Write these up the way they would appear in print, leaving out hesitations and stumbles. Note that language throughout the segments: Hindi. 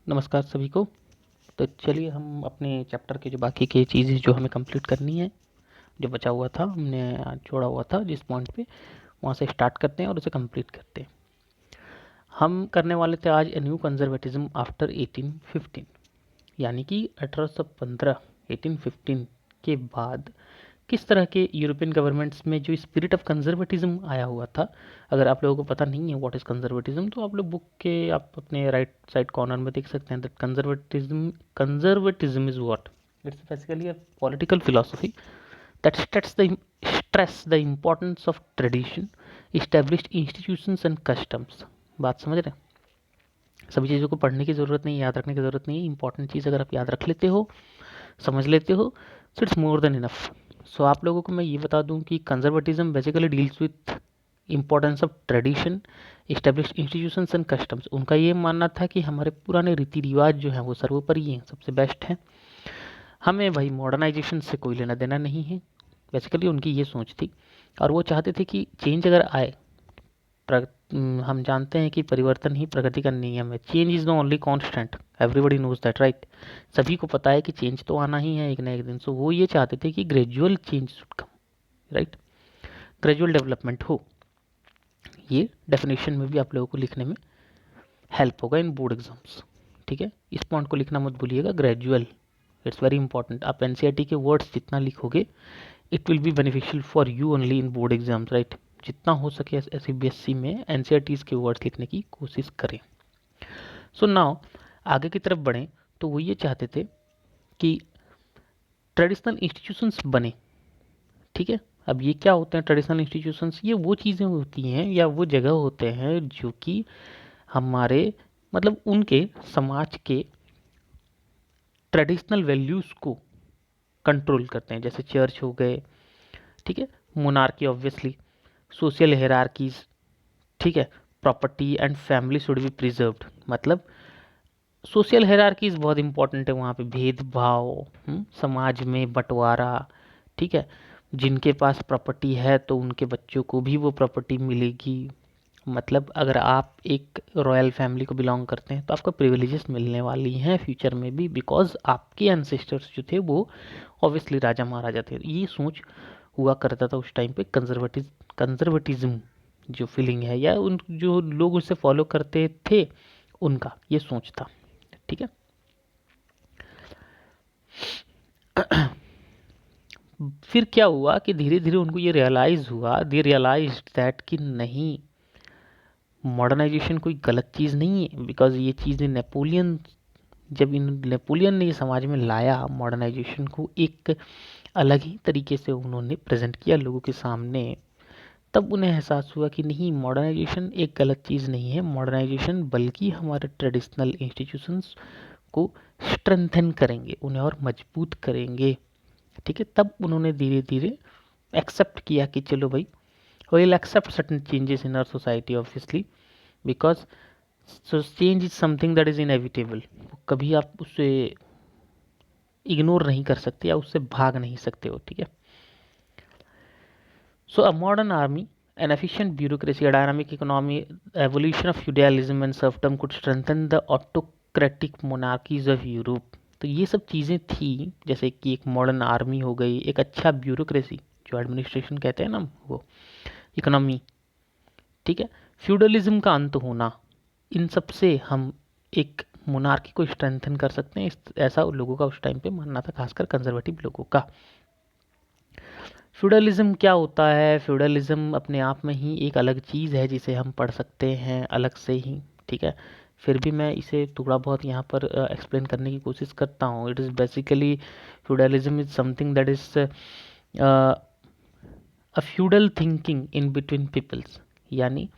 नमस्कार सभी को। तो चलिए हम अपने चैप्टर के जो बाकी की चीज़ें जो हमें कंप्लीट करनी है, जो बचा हुआ था, हमने छोड़ा हुआ था जिस पॉइंट पे, वहाँ से स्टार्ट करते हैं और उसे कंप्लीट करते हैं। हम करने वाले थे आज ए न्यू कंजर्वेटिज्म आफ्टर 1815, यानी कि 1815 1815 के बाद किस तरह के यूरोपियन गवर्नमेंट्स में जो स्पिरिट ऑफ कंजर्वेटिज्म आया हुआ था। अगर आप लोगों को पता नहीं है व्हाट इज कंजर्वेटिज्म, तो आप लोग बुक के आप अपने राइट साइड कॉर्नर में देख सकते हैं that conservatism is what. It's basically a political philosophy that stress the importance of tradition, established institutions and customs. बात समझ रहे हैं? सभी चीज़ों को पढ़ने की ज़रूरत नहीं, याद रखने की ज़रूरत नहीं है। इंपॉर्टेंट चीज़ अगर आप याद रख लेते हो, समझ लेते हो, so it's more than enough. So आप लोगों को मैं ये बता दूं कि conservatism basically deals with importance of tradition, established institutions and customs. उनका ये मानना था कि हमारे पुराने रीति रिवाज जो हैं वो सर्वोपरि हैं, सबसे बेस्ट हैं। हमें भाई मॉडर्नाइजेशन से कोई लेना देना नहीं है। बेसिकली उनकी ये सोच थी, और वो चाहते थे कि चेंज अगर आए, हम जानते हैं कि परिवर्तन ही प्रगति का नियम है। Change is the only constant, everybody knows that, right. सभी को पता है कि चेंज तो आना ही है एक ना एक दिन। सो वो ये चाहते थे कि gradual change should come, right, gradual development हो। ये डेफिनेशन में भी आप लोगों को लिखने में हेल्प होगा इन बोर्ड एग्जाम्स, ठीक है। इस पॉइंट को लिखना मत भूलिएगा, ग्रेजुअल, इट्स वेरी इंपॉर्टेंट। आप एनसीईआरटी के वर्ड्स जितना लिखोगे, it will be beneficial for you only in board exams, right. जितना हो सके सीबीएसई में एनसीईआरटीज के वर्ड्स लिखने की कोशिश करें। सो नाउ आगे की तरफ बढ़ें, तो वो ये चाहते थे कि ट्रेडिशनल इंस्टीट्यूशंस बने, ठीक है। अब ये क्या होते हैं ट्रेडिशनल इंस्टीट्यूशंस? ये वो चीज़ें होती हैं या वो जगह होते हैं जो कि हमारे मतलब उनके समाज के ट्रेडिशनल वैल्यूज़ को कंट्रोल करते हैं। जैसे चर्च हो गए, ठीक है, मोनार्की ऑब्वियसली, सोशल हेरारकीज, ठीक है, property and family should be preserved. मतलब सोशल हेरारकीज बहुत इंपॉर्टेंट है वहाँ पे, भेदभाव, समाज में बंटवारा, ठीक है। जिनके पास प्रॉपर्टी है तो उनके बच्चों को भी वो प्रॉपर्टी मिलेगी। मतलब अगर आप एक रॉयल फैमिली को बिलोंग करते हैं तो आपको प्रिविलेजेस मिलने वाली हैं फ्यूचर में भी, बिकॉज आपके एंसेस्टर्स जो थे वो ऑब्वियसली राजा महाराजा थे। ये सोच हुआ करता था उस टाइम पे। कंजर्वेटिज्म जो फीलिंग है या उन जो लोग उसे फॉलो करते थे, उनका ये सोच था, ठीक है। फिर क्या हुआ कि धीरे धीरे उनको ये रियलाइज हुआ, दे रियलाइज दैट कि नहीं, मॉडर्नाइजेशन कोई गलत चीज़ नहीं है। बिकॉज ये चीज़ें नेपोलियन, जब इन नेपोलियन ने ये समाज में लाया मॉडर्नाइजेशन को, एक अलग ही तरीके से उन्होंने प्रेजेंट किया लोगों के सामने, तब उन्हें एहसास हुआ कि नहीं, मॉडर्नाइजेशन एक गलत चीज़ नहीं है। मॉडर्नाइजेशन बल्कि हमारे ट्रेडिशनल इंस्टीट्यूशंस को स्ट्रेंथन करेंगे, उन्हें और मजबूत करेंगे, ठीक है। तब उन्होंने धीरे धीरे एक्सेप्ट किया कि चलो भाई, we'll accept certain changes in our society obviously, because so change is something that is inevitable। कभी आप उससे इग्नोर नहीं कर सकते या उससे भाग नहीं सकते हो, ठीक है। So a modern army, an efficient bureaucracy, a dynamic economy, evolution of feudalism and serfdom could strengthen the autocratic monarchies of Europe। तो ये सब चीज़ें थी, जैसे कि एक मॉडर्न आर्मी हो गई, एक अच्छा ब्यूरोक्रेसी जो एडमिनिस्ट्रेशन कहते हैं ना, वो इकोनॉमी, ठीक है, फ्यूडलिज्म का अंत होना, इन सब से हम एक मोनार्की को स्ट्रेंथन कर सकते हैं। ऐसा लोगों का उस टाइम पे मानना था, खासकर कंजर्वेटिव लोगों का। फ्यूडलिज्म क्या होता है? फ्यूडलिज्म अपने आप में ही एक अलग चीज़ है जिसे हम पढ़ सकते हैं अलग से ही, ठीक है। फिर भी मैं इसे थोड़ा बहुत यहाँ पर एक्सप्लेन करने की कोशिश करता हूँ। It is basically, feudalism is something that is a feudal thinking in between peoples, यानी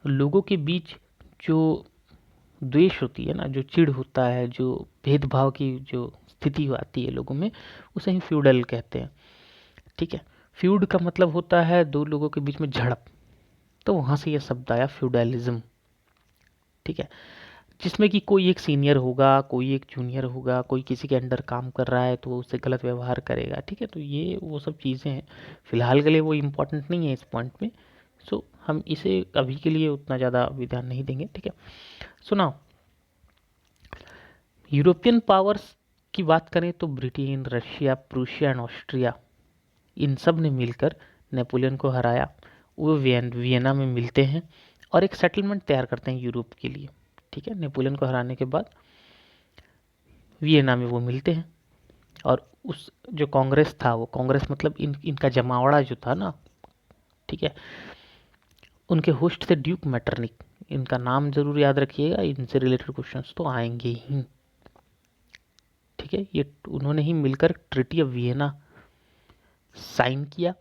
लोगों के बीच जो द्वेष होती है ना, जो चिढ़ होता है, जो भेदभाव की जो स्थिति आती है लोगों में, उसे ही फ्यूडल कहते हैं, ठीक है। फ्यूड का मतलब होता है दो लोगों के बीच में झड़प, तो वहाँ से ये शब्द आया फ्यूडलिज्म, ठीक है। जिसमें कि कोई एक सीनियर होगा, कोई एक जूनियर होगा, कोई किसी के अंडर काम कर रहा है तो वो उससे गलत व्यवहार करेगा, ठीक है। तो ये वो सब चीज़ें हैं, फिलहाल के लिए वो इम्पोर्टेंट नहीं है इस पॉइंट में। सो हम इसे अभी के लिए उतना ज़्यादा भी ध्यान नहीं देंगे, ठीक है। सुनाओ, यूरोपियन पावर्स की बात करें तो Britain, Russia, Prussia and Austria, इन सब ने मिलकर नेपोलियन को हराया। वो वियना में मिलते हैं और एक सेटलमेंट तैयार करते हैं यूरोप के लिए। ठीक है, नेपोलियन को हराने के बाद वियना में वो मिलते हैं और उस जो कांग्रेस था, वो कांग्रेस मतलब इनका जमावड़ा जो था ना, ठीक है, उनके होस्ट थे ड्यूक मैटरनिक। इनका नाम जरूर याद रखिएगा, इनसे रिलेटेड क्वेश्चंस तो आएंगे ही। ठीक है, ये उन्होंने ही मिलकर ट्रिटी ऑफ वियना साइन किया।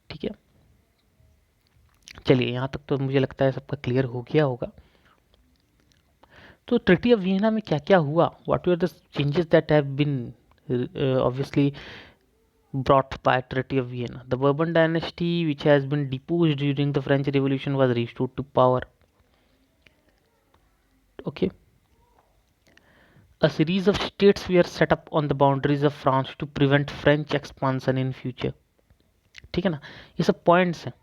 ठीक है, चलिए यहाँ तक तो मुझे लगता है सबका क्लियर हो गया होगा। तो ट्रिटी ऑफ वियना में क्या क्या हुआ, what were the changes that have been obviously brought by Treaty of Vienna. The Bourbon dynasty, which has been deposed during the French Revolution, was restored to power. Okay. A series of states were set up on the boundaries of France to prevent French expansion in future. ठीक है ना, ये सब पॉइंट्स हैं,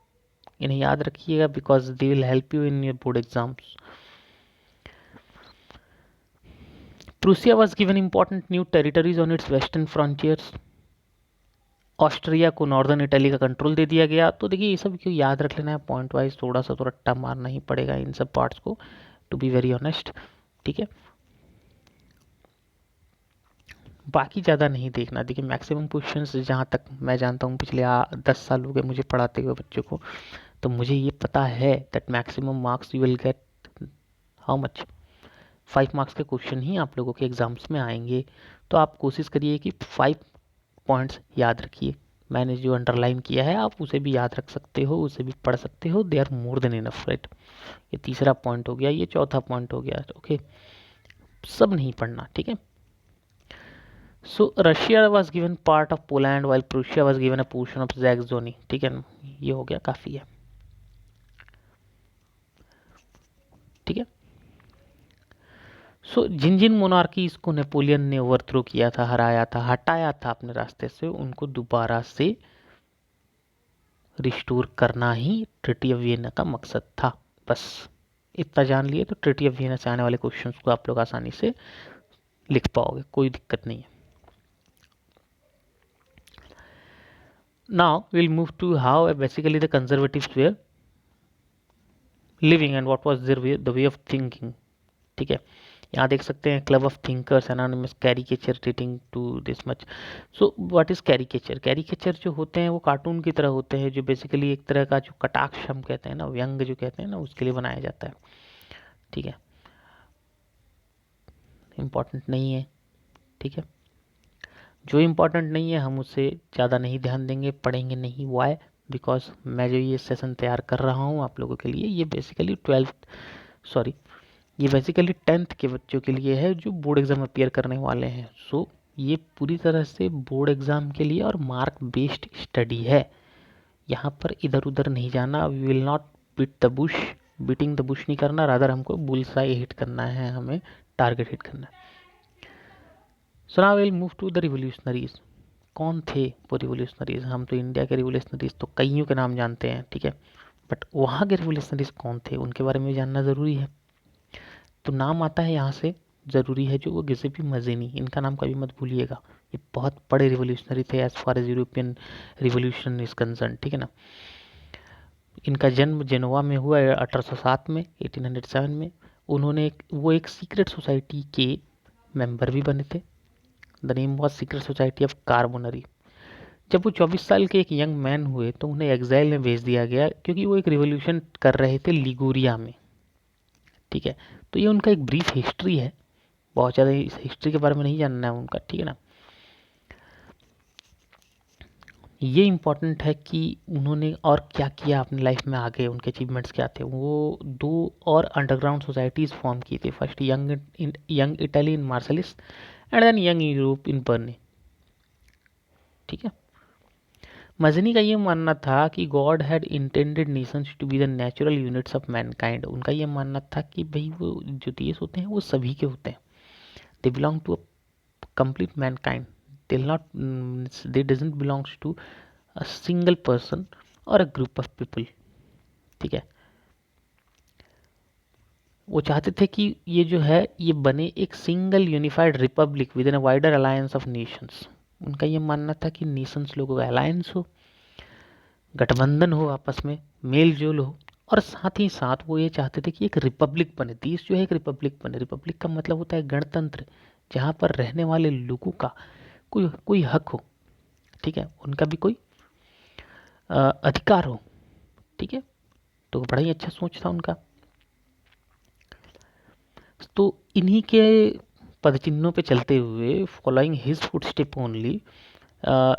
इन्हें याद रखिएगा because they will help you in your board exams. Prussia was given important new territories on its western frontiers. Austria को नॉर्दर्न इटली का कंट्रोल दे दिया गया। तो देखिए ये सब क्यों याद रख लेना है पॉइंट वाइज, थोड़ा सा तो रट्टा मारना ही पड़ेगा इन सब पार्ट्स को, टू बी वेरी ऑनेस्ट। ठीक है, बाकी ज़्यादा नहीं देखना। देखिए मैक्सिमम क्वेश्चंस जहाँ तक मैं जानता हूँ, पिछले 10 साल हो गए मुझे पढ़ाते हुए बच्चों को, तो मुझे ये पता है that maximum marks you will get how much, 5 marks के क्वेश्चन ही आप लोगों के एग्जाम्स में आएंगे। तो आप कोशिश करिए कि 5 पॉइंट्स याद रखिए। मैंने जो अंडरलाइन किया है आप उसे भी याद रख सकते हो, उसे भी पढ़ सकते हो, they are more than enough, right. ये तीसरा पॉइंट हो गया, ये चौथा पॉइंट हो गया। ओके, सब नहीं पढ़ना, ठीक है। So Russia was given part of Poland while Prussia was given a portion of Saxony. ठीक है, ये हो गया, काफ़ी है। ठीक है, सो जिन जिन मोनार्कीज को नेपोलियन ने ओवरथ्रो किया था, हराया था, हटाया था अपने रास्ते से, उनको दोबारा से रिस्टोर करना ही ट्रिटी ऑफ वियना का मकसद था। बस इतना जान लिए तो ट्रिटी ऑफ वियना से आने वाले क्वेश्चंस को आप लोग आसानी से लिख पाओगे, कोई दिक्कत नहीं है। Now will move to how basically the conservatives were living and what was there the way of thinking. ठीक है, यहाँ देख सकते हैं club of thinkers anonymous caricature rating to this much. So what is caricature? Caricature जो होते हैं वो कार्टून की तरह होते हैं, जो बेसिकली एक तरह का जो कटाक्ष हम कहते हैं ना, व्यंग जो कहते हैं ना, उसके लिए बनाया जाता है। ठीक है, इम्पॉर्टेंट नहीं है। ठीक है, जो इम्पोर्टेंट नहीं है हम उससे ज़्यादा नहीं ध्यान देंगे, पढ़ेंगे नहीं। वाई? बिकॉज मैं जो ये सेशन तैयार कर रहा हूँ आप लोगों के लिए, ये बेसिकली 10th के बच्चों के लिए है जो बोर्ड एग्ज़ाम अपियर करने वाले हैं। सो ये पूरी तरह से बोर्ड एग्ज़ाम के लिए और मार्क बेस्ड स्टडी है। यहाँ पर इधर उधर नहीं जाना। We will not beat the bush, beating the bush नहीं करना, रादर हमको बुलसाई हिट करना है, हमें टारगेट हिट करना है। So now will move to the revolutionaries. कौन थे वो रिवोल्यूशनरीज? हम तो इंडिया के रिवोल्यूशनरीज तो कईयों के नाम जानते हैं, ठीक है, बट वहाँ के रिवोल्यूशनरीज कौन थे उनके बारे में जानना ज़रूरी है। तो नाम आता है यहाँ से, ज़रूरी है, जो वो गिसेपी मज़ेनी, इनका नाम कभी मत भूलिएगा। ये बहुत बड़े रिवोल्यूशनरी थे as far as European revolution is concern, ठीक है ना। इनका जन्म जेनोवा में हुआ 1807 में, 1807 में। उन्होंने वो एक सीक्रेट सोसाइटी के मेंबर भी बने थे। The name was secret society of Carbonari. जब वो 24 साल के एक यंग मैन हुए तो उन्हें एग्जाइल में भेज दिया गया, क्योंकि वो एक रिवोल्यूशन कर रहे थे लिगुरिया में। ठीक है, तो ये उनका एक ब्रीफ हिस्ट्री है, बहुत ज़्यादा इस हिस्ट्री के बारे में नहीं जानना है उनका, ठीक है ना। ये इम्पॉर्टेंट है कि उन्होंने और क्या किया अपनी लाइफ में आगे, उनके अचीवमेंट्स क्या थे। वो 2 और अंडरग्राउंड सोसाइटीज़ फॉर्म की थी। First Young Italy in Marseilles and then Young Europe in Berne. ठीक है, मजनी का ये मानना था कि God had intended nations to be the natural units of mankind. उनका ये मानना था कि भाई वो जो देश होते हैं वो सभी के होते हैं, they belong to a complete mankind, they not they doesn't belongs to a single person और अ ग्रुप ऑफ पीपल। ठीक है, वो चाहते थे कि ये जो है ये बने एक single unified Republic with in a wider alliance of Nations. उनका ये मानना था कि नेशंस लोगों का अलायंस हो, गठबंधन हो, आपस में मेल जोल हो, और साथ ही साथ वो ये चाहते थे कि एक रिपब्लिक बने, देश जो है एक रिपब्लिक बने। रिपब्लिक का मतलब होता है गणतंत्र, जहाँ पर रहने वाले लोगों का कोई कोई हक हो, ठीक है, उनका भी कोई अधिकार हो, ठीक है। तो बड़ा ही अच्छा सोच था उनका। तो इन्हीं के पदचिन्हों पे चलते हुए, following his footstep only,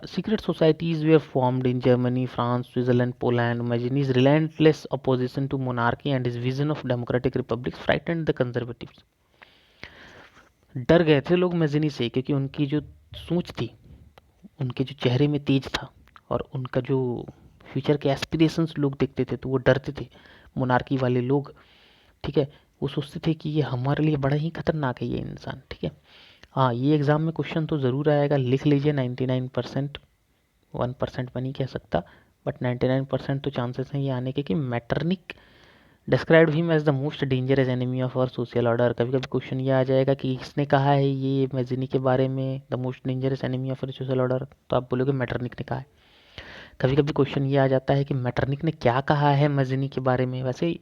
secret societies were formed in Germany, France, Switzerland, Poland. Mazzini's relentless opposition to monarchy and his vision of democratic republics frightened the conservatives. डर गए थे लोग मैजिनी से, क्योंकि उनकी जो सोच थी, उनके जो चेहरे में तेज था, और उनका जो फ्यूचर के एस्पिरेशंस लोग देखते थे, तो वो डरते थे मोनार्की वाले लोग, ठीक है। वो सोचते थे कि ये हमारे लिए बड़ा ही खतरनाक है ये इंसान, ठीक है। हाँ, ये एग्ज़ाम में क्वेश्चन तो ज़रूर आएगा, लिख लीजिए। 99%, 1% में नहीं कह सकता, बट 99% तो चांसेस हैं ये आने के कि Metternich described him as the most dangerous enemy of our social order. कभी कभी क्वेश्चन ये आ जाएगा कि किसने कहा है ये मैजिनी के बारे में, the most dangerous enemy of our social order, तो आप बोलोगे मैटरनिक ने कहा है। कभी कभी क्वेश्चन ये आ जाता है कि मैटरनिक ने क्या कहा है मैजिनी के बारे में। वैसे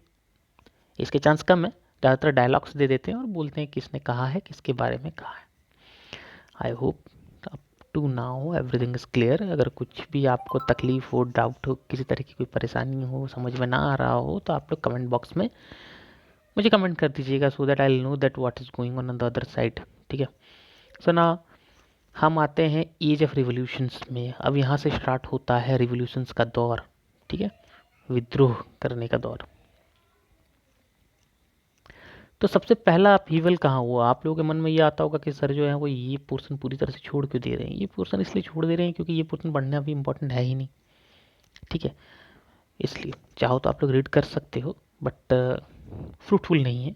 इसके चांस कम है, ज़्यादातर डायलॉग्स दे देते हैं और बोलते हैं किसने कहा है, किसके बारे में कहा है। I hope up to now everything is clear. अगर कुछ भी आपको तकलीफ हो, डाउट हो, किसी तरह की कोई परेशानी हो, समझ में ना आ रहा हो, तो आप लोग कमेंट बॉक्स में मुझे कमेंट कर दीजिएगा, so that I will know that what is going on the other side, ठीक है। सो ना हम आते हैं एज ऑफ रिवोल्यूशंस में। अब यहाँ से स्टार्ट होता है रिवोल्यूशंस का दौर, ठीक है, विद्रोह करने का दौर। तो सबसे पहला अपहीवल कहाँ हुआ? आप लोगों के मन में ये आता होगा कि सर जो है वो ये पोर्शन पूरी तरह से छोड़ क्यों दे रहे हैं। ये पोर्शन इसलिए छोड़ दे रहे हैं क्योंकि ये पोर्शन पढ़ना भी इम्पोर्टेंट है ही नहीं, ठीक है। इसलिए चाहो तो आप लोग रीड कर सकते हो, बट फ्रूटफुल नहीं है,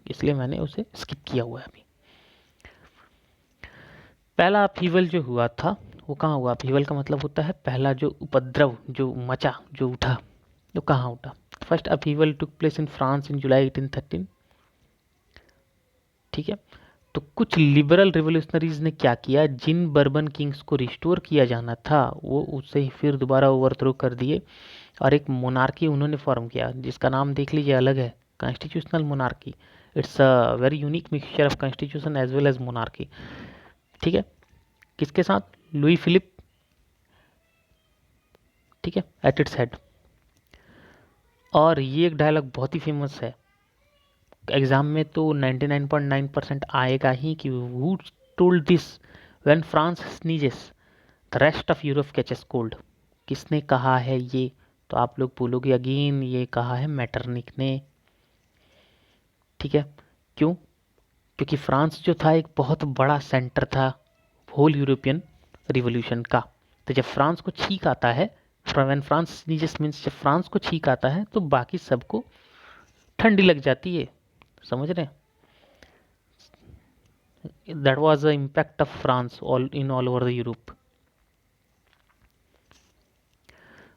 इसलिए मैंने उसे स्किप किया हुआ है अभी। पहला अपहीवल जो हुआ था वो कहाँ हुआ? अपहीवल का मतलब होता है पहला जो उपद्रव, जो मचा, जो उठा, वो कहाँ उठा? First upheaval took place in France in July 1813, ठीक है। तो कुछ लिबरल रिवोल्यूशनरीज ने क्या किया, जिन बर्बन किंग्स को रिस्टोर किया जाना था वो उसे ही फिर दोबारा ओवरथ्रो कर दिए, और एक मोनार्की उन्होंने फॉर्म किया, जिसका नाम देख लीजिए, अलग है, constitutional monarchy. It's a very unique mixture of constitution as well as monarchy, ठीक है। किसके साथ? लुई फिलिप, ठीक है, एट इट्स हेड। और ये एक डायलॉग बहुत ही फेमस है, एग्जाम में तो 99.9% आएगा ही, कि who told this when France sneezes the rest of Europe catches cold. किसने कहा है ये? तो आप लोग बोलोगे अगेन ये कहा है मैटरनिक ने, ठीक है। क्यों? क्योंकि फ्रांस जो था एक बहुत बड़ा सेंटर था होल यूरोपियन रिवोल्यूशन का। तो जब फ्रांस को छींक आता है, व्हेन फ्रांस स्नीजेस मीन्स जब फ्रांस को छींक आता है तो बाकी सबको ठंडी लग जाती है, समझ रहे हैं? That was the impact of France all over the Europe.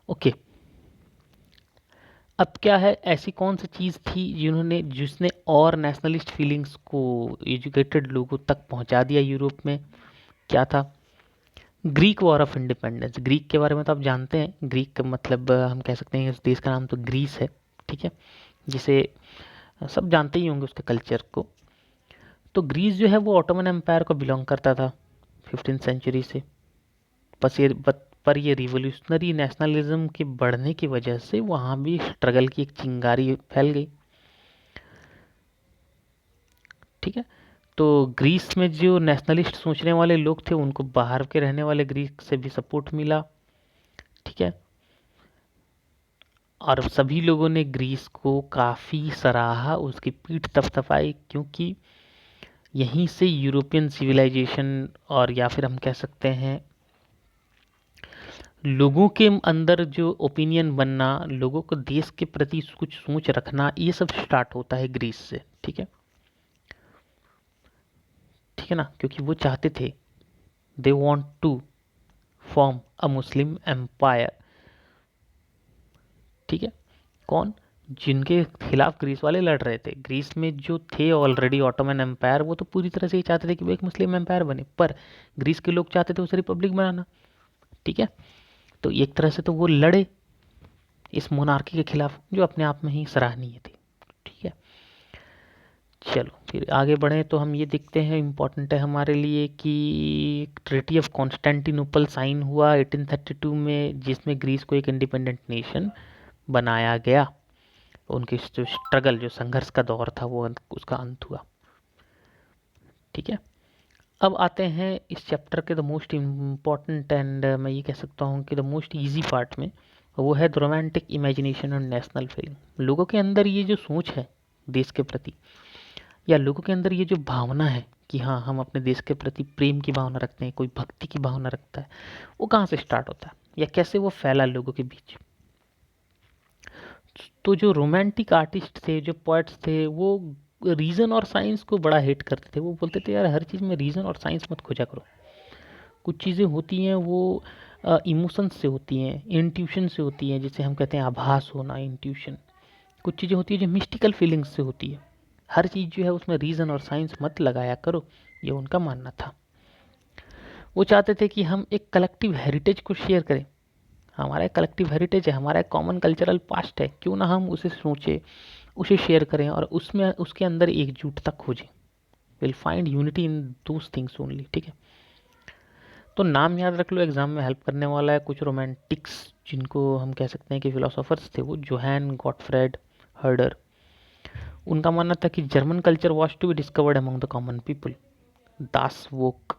Okay, अब क्या है, ऐसी कौन सी चीज़ थी जिसने और नेशनलिस्ट फीलिंग्स को एजुकेटेड लोगों तक पहुंचा दिया यूरोप में? क्या था? Greek war of independence. Greek के बारे में तो आप जानते हैं, ग्रीक का मतलब हम कह सकते हैं इस देश का नाम तो ग्रीस है, ठीक है, जिसे सब जानते ही होंगे उसके कल्चर को। तो ग्रीस जो है वो ऑटोमन एम्पायर को बिलोंग करता था 15th सेंचुरी से। पर ये रिवोल्यूशनरी नेशनलिज्म के बढ़ने की वजह से वहाँ भी स्ट्रगल की एक चिंगारी फैल गई, ठीक है। तो ग्रीस में जो नेशनलिस्ट सोचने वाले लोग थे उनको बाहर के रहने वाले ग्रीक से भी सपोर्ट मिला, ठीक है। और सभी लोगों ने ग्रीस को काफ़ी सराहा, उसकी पीठ थपथपाई, क्योंकि यहीं से यूरोपियन सिविलाइजेशन, और या फिर हम कह सकते हैं लोगों के अंदर जो ओपिनियन बनना, लोगों को देश के प्रति कुछ सोच रखना, ये सब स्टार्ट होता है ग्रीस से, ठीक है, ठीक है ना। क्योंकि वो चाहते थे, they want to form a Muslim empire, ठीक है। कौन? जिनके खिलाफ ग्रीस वाले लड़ रहे थे, ग्रीस में जो थे ऑलरेडी ऑटोमन एम्पायर, वो तो पूरी तरह से ये चाहते थे कि वो एक मुस्लिम एम्पायर बने, पर ग्रीस के लोग चाहते थे उसे रिपब्लिक बनाना। ठीक है, तो एक तरह से तो वो लड़े इस मोनार्की के खिलाफ, जो अपने आप में ही सराहनीय थी। ठीक है, चलो फिर आगे बढ़ें तो हम ये देखते हैं, इम्पोर्टेंट है हमारे लिए कि ट्रीटी ऑफ कॉन्स्टेंटिनोपल साइन हुआ 1832 में, जिसमें ग्रीस को एक इंडिपेंडेंट नेशन बनाया गया। उनकी जो स्ट्रगल, जो संघर्ष का दौर था, वो उसका अंत हुआ। ठीक है, अब आते हैं इस चैप्टर के द मोस्ट इम्पॉर्टेंट एंड मैं ये कह सकता हूँ कि द मोस्ट इजी पार्ट में, वो है द रोमांटिक इमेजिनेशन और नेशनल फीलिंग। लोगों के अंदर ये जो सोच है देश के प्रति, या लोगों के अंदर ये जो भावना है कि हाँ हम अपने देश के प्रति प्रेम की भावना रखते हैं, कोई भक्ति की भावना रखता है, वो कहाँ से स्टार्ट होता है या कैसे वो फैला लोगों के बीच। तो जो रोमांटिक आर्टिस्ट थे, जो पोएट्स थे, वो रीज़न और साइंस को बड़ा हेट करते थे। वो बोलते थे यार हर चीज़ में रीज़न और साइंस मत खोजा करो। कुछ चीज़ें होती हैं वो इमोशंस से होती हैं, इंट्यूशन से होती हैं, जिसे हम कहते हैं आभास होना, इंट्यूशन। कुछ चीज़ें होती हैं जो मिस्टिकल फीलिंग्स से होती है। हर चीज़ जो है उसमें रीज़न और साइंस मत लगाया करो, ये उनका मानना था। वो चाहते थे कि हम एक कलेक्टिव हेरिटेज को शेयर करें। हमारा एक कलेक्टिव हेरिटेज है, हमारा एक कॉमन कल्चरल पास्ट है, क्यों ना हम उसे सोचें, उसे शेयर करें और उसमें उसके अंदर एकजुटता खोजें। Will find unity in those things only. ठीक है, तो नाम याद रख लो, एग्जाम में हेल्प करने वाला है। कुछ रोमांटिक्स जिनको हम कह सकते हैं कि फिलोसोफर्स थे, वो जोहान गॉटफ्रेड हर्डर। उनका मानना था कि German culture was to be discovered among the common people. Das Volk,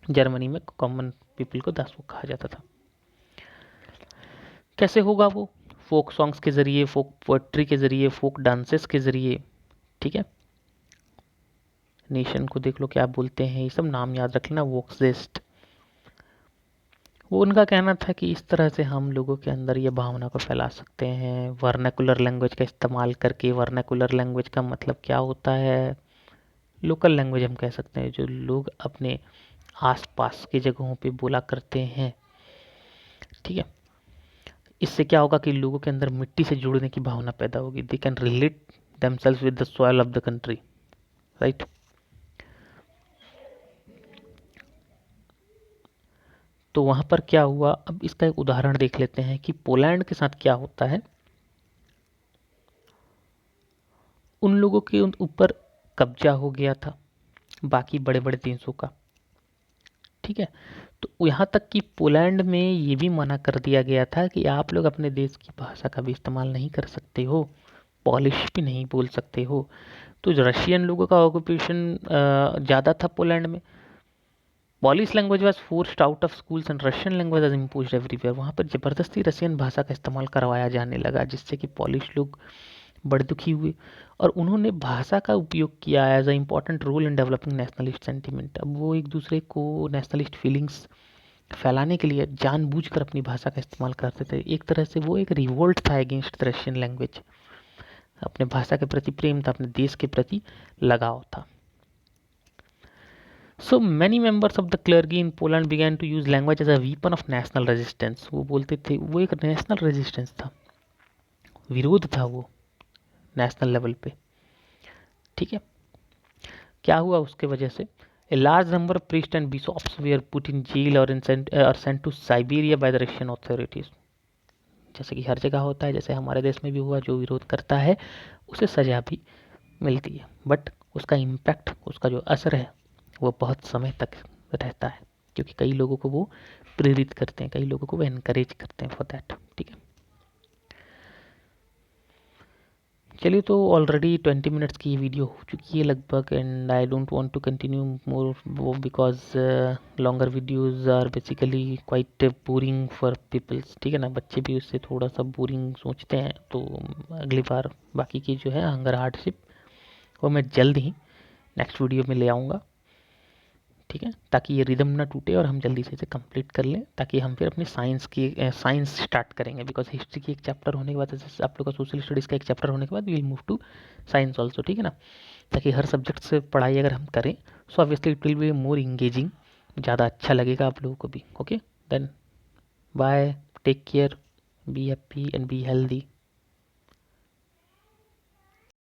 Germany में कॉमन पीपल को दास वोक कहा जाता था। कैसे होगा वो? फोक सॉन्ग्स के ज़रिए, फोक पोएट्री के ज़रिए, फोक डांसेस के ज़रिए। ठीक है, नेशन को देख लो क्या बोलते हैं, ये सब नाम याद रख लेना, वोक्सेस्ट। वो उनका कहना था कि इस तरह से हम लोगों के अंदर ये भावना को फैला सकते हैं वर्नाकुलर लैंग्वेज का इस्तेमाल करके। वर्नाकुलर लैंग्वेज का मतलब क्या होता है? लोकल लैंग्वेज हम कह सकते हैं, जो लोग अपने आसपास की जगहों पे बोला करते हैं। ठीक है, इससे क्या होगा कि लोगों के अंदर मिट्टी से जुड़ने की भावना पैदा होगी। They can relate themselves with the soil of the country, right? तो वहां पर क्या हुआ, अब इसका एक उदाहरण देख लेते हैं कि पोलैंड के साथ क्या होता है। उन लोगों के ऊपर कब्जा हो गया था बाकी बड़े बड़े देशों का। ठीक है, तो यहाँ तक कि पोलैंड में ये भी मना कर दिया गया था कि आप लोग अपने देश की भाषा का भी इस्तेमाल नहीं कर सकते हो, पॉलिश भी नहीं बोल सकते हो। तो रशियन लोगों का ऑक्यूपेशन ज़्यादा था पोलैंड में। Polish language was forced out of schools and Russian language was imposed everywhere. वहाँ पर ज़बरदस्ती रशियन भाषा का इस्तेमाल करवाया जाने लगा, जिससे कि पॉलिश लोग बड़े दुखी हुए और उन्होंने भाषा का उपयोग किया as a important role in developing nationalist sentiment. अब वो एक दूसरे को नेशनलिस्ट फीलिंग्स फैलाने के लिए जानबूझकर अपनी भाषा का इस्तेमाल करते थे। एक तरह से वो एक रिवोल्ट था अगेंस्ट द रशियन लैंग्वेज। अपने भाषा के प्रति प्रेम था, अपने देश के प्रति लगाव था। So many members of the clergy in Poland began to use language as a weapon of national resistance. वो बोलते थे वो एक नेशनल रेजिस्टेंस था, विरोध था वो नेशनल लेवल पे। ठीक है, क्या हुआ उसके वजह से? A large number of priests and bishops were put in jail or sent to Siberia by the Russian authorities. जैसे कि हर जगह होता है, जैसे हमारे देश में भी हुआ, जो विरोध करता है उसे सजा भी मिलती है, बट उसका इम्पैक्ट, उसका जो असर है वो बहुत समय तक रहता है, क्योंकि कई लोगों को वो प्रेरित करते हैं, कई लोगों को वो एनकरेज करते हैं फॉर दैट। ठीक है, चलिए, तो ऑलरेडी 20 मिनट्स की ये वीडियो हो चुकी है लगभग, and I don't want to continue more वो because longer videos are basically quite boring for peoples. ठीक है ना, बच्चे भी उससे थोड़ा सा बोरिंग सोचते हैं। तो अगली बार बाकी की जो है हंगर हार्डशिप, वो मैं जल्द ही नेक्स्ट वीडियो में ले आऊँगा। ठीक है, ताकि ये रिदम ना टूटे और हम जल्दी से इसे कंप्लीट कर लें, ताकि हम फिर अपनी साइंस स्टार्ट करेंगे। बिकॉज हिस्ट्री की एक चैप्टर होने के बाद, जैसे आप लोग का सोशल स्टडीज़ का एक चैप्टर होने के बाद, we will move to science also. ठीक है ना, ताकि हर सब्जेक्ट से पढ़ाई अगर हम करें, so obviously it will be more engaging, ज़्यादा अच्छा लगेगा आप लोगों को भी। Okay, then bye, take care, be happy and be healthy.